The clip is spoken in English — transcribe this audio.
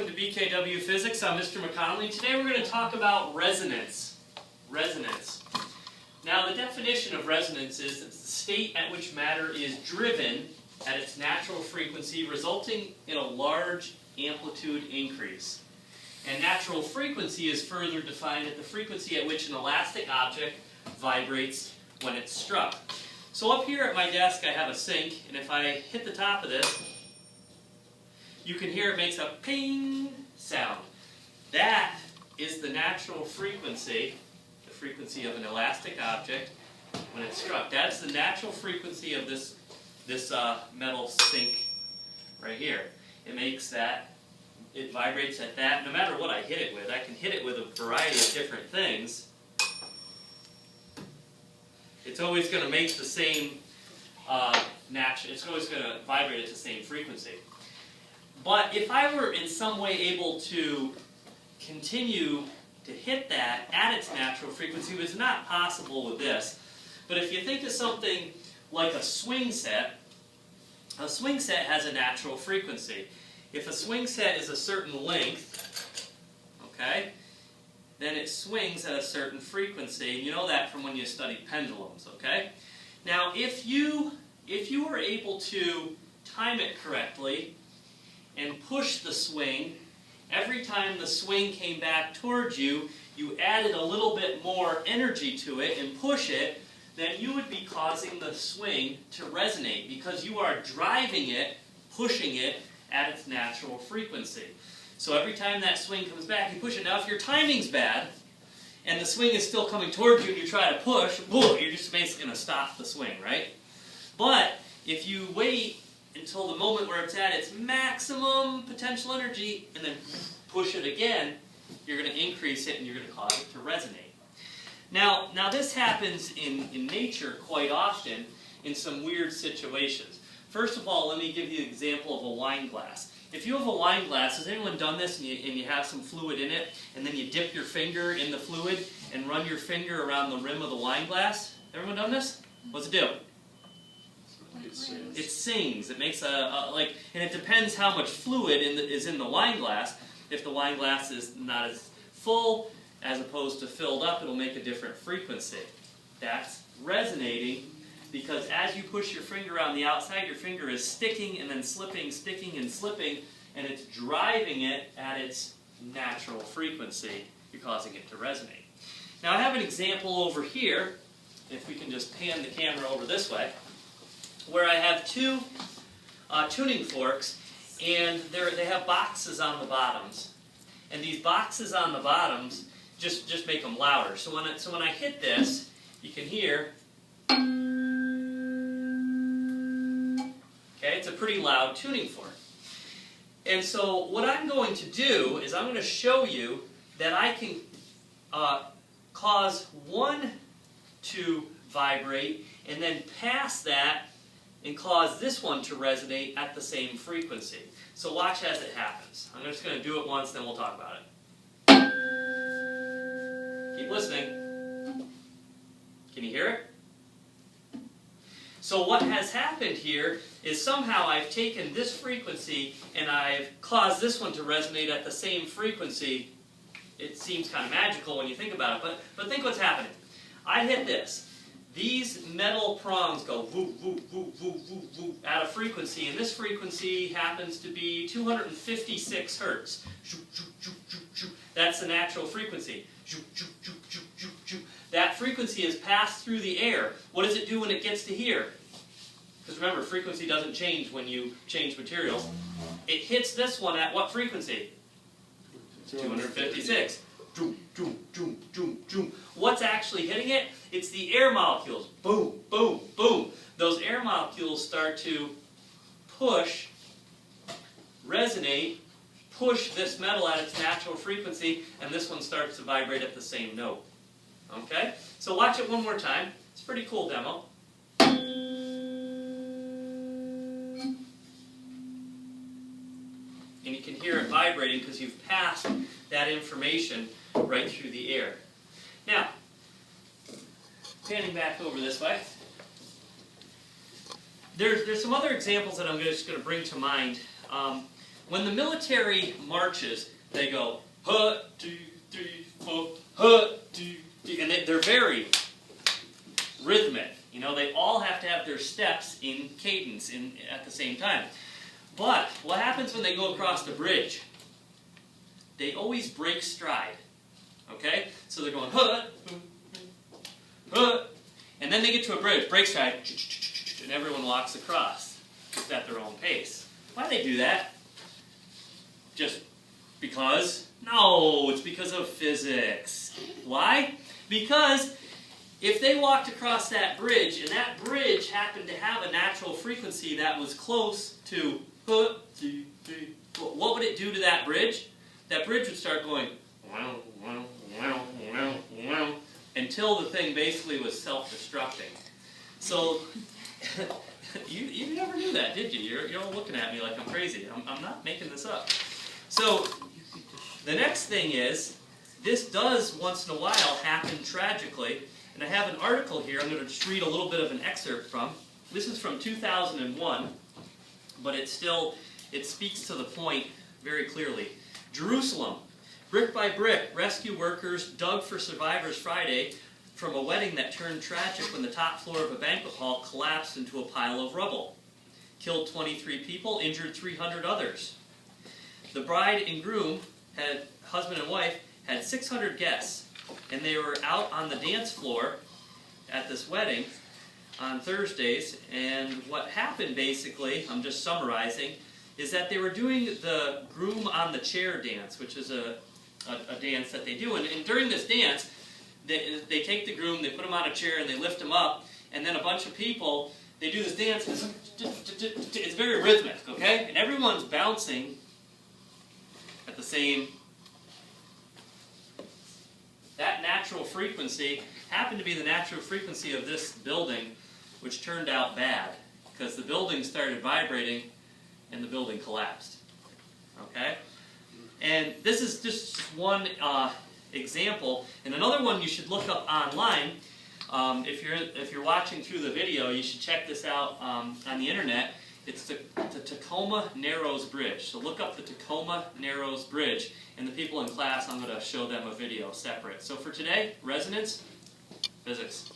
welcome to BKW Physics. I'm Mr. McConnelly. Today we're going to talk about resonance. Resonance. Now the definition of resonance is it's the state at which matter is driven at its natural frequency, resulting in a large amplitude increase. And natural frequency is further defined at the frequency at which an elastic object vibrates when it's struck. So up here at my desk I have a sink, and if I hit the top of this, you can hear it makes a ping sound. That is the natural frequency, the frequency of an elastic object when it's struck. That's the natural frequency of this metal sink right here. It makes that, it vibrates at that, no matter what I hit it with. I can hit it with a variety of different things. It's always going to make the same it's always going to vibrate at the same frequency. But if I were in some way able to continue to hit that at its natural frequency, it was not possible with this. But if you think of something like a swing set has a natural frequency. If a swing set is a certain length, okay, then it swings at a certain frequency. And you know that from when you studied pendulums, okay? Now, if you were able to time it correctly and push the swing, every time the swing came back towards you, you added a little bit more energy to it and push it, then you would be causing the swing to resonate because you are driving it, pushing it at its natural frequency. So every time that swing comes back, you push it. Now if your timing's bad, and the swing is still coming towards you and you try to push, boom, you're just basically going to stop the swing, right? But if you wait until the moment where it's at its maximum potential energy and then push it again, you're going to increase it and you're going to cause it to resonate. Now this happens in nature quite often in some weird situations. First of all, let me give you an example of a wine glass. If you have a wine glass, has anyone done this and you have some fluid in it, and then you dip your finger in the fluid and run your finger around the rim of the wine glass? Everyone done this? What's it do? It sings. It makes and it depends how much fluid is in the wine glass. If the wine glass is not as full as opposed to filled up, it'll make a different frequency. That's resonating because as you push your finger around the outside, your finger is sticking and then slipping, sticking and slipping, and it's driving it at its natural frequency. You're causing it to resonate. Now I have an example over here, if we can just pan the camera over this way, where I have two tuning forks, and they have boxes on the bottoms. And these boxes on the bottoms just make them louder. So when I hit this, you can hear. Okay, it's a pretty loud tuning fork. And so what I'm going to do is I'm going to show you that I can cause one to vibrate and then pass that and cause this one to resonate at the same frequency. So watch as it happens. I'm just going to do it once, then we'll talk about it. Keep listening. Can you hear it? So what has happened here is somehow I've taken this frequency and I've caused this one to resonate at the same frequency. It seems kind of magical when you think about it, but think what's happening. I hit this. These metal prongs go whoop, whoop, whoop, whoop, whoop, whoop at a frequency, and this frequency happens to be 256 hertz. That's the natural frequency. That frequency is passed through the air. What does it do when it gets to here? Because remember, frequency doesn't change when you change materials. It hits this one at what frequency? 256. What's actually hitting it? It's the air molecules. Boom, boom, boom. Those air molecules start to push, resonate, push this metal at its natural frequency, and this one starts to vibrate at the same note. Okay? So watch it one more time. It's a pretty cool demo. And you can hear it vibrating because you've passed that information right through the air. Now, panning back over this way, there's some other examples that I'm just going to bring to mind. when the military marches, they go, huh, 2, 3, 4, huh, 2, 3, and they're very rhythmic. You know, they all have to have their steps in cadence at the same time. But what happens when they go across the bridge? They always break stride. Okay? So they're going, huh, huh, and then they get to a bridge, break stride, and everyone walks across at their own pace. Why do they do that? Just because? No, it's because of physics. Why? Because if they walked across that bridge, and that bridge happened to have a natural frequency that was close to, what would it do to that bridge? That bridge would start going, until the thing basically was self-destructing. So, you never knew that, did you? You're all looking at me like I'm crazy. I'm not making this up. So, the next thing is, this does once in a while happen tragically. And I have an article here I'm going to just read a little bit of an excerpt from. This is from 2001, but it speaks to the point very clearly. Jerusalem. Brick by brick, rescue workers dug for survivors Friday from a wedding that turned tragic when the top floor of a banquet hall collapsed into a pile of rubble. Killed 23 people, injured 300 others. The bride and groom, husband and wife, had 600 guests, and they were out on the dance floor at this wedding on Thursdays, and what happened basically, I'm just summarizing, is that they were doing the groom on the chair dance, which is a dance that they do. And during this dance, they take the groom, they put him on a chair, and they lift him up, and then a bunch of people, they do this dance, it's very rhythmic, okay? And everyone's bouncing at the same... That natural frequency happened to be the natural frequency of this building, which turned out bad, because the building started vibrating, and the building collapsed. Okay? And this is just one example. And another one you should look up online. If you're watching through the video, you should check this out on the internet. It's the Tacoma Narrows Bridge. So look up the Tacoma Narrows Bridge. And the people in class, I'm going to show them a video separate. So for today, resonance, physics.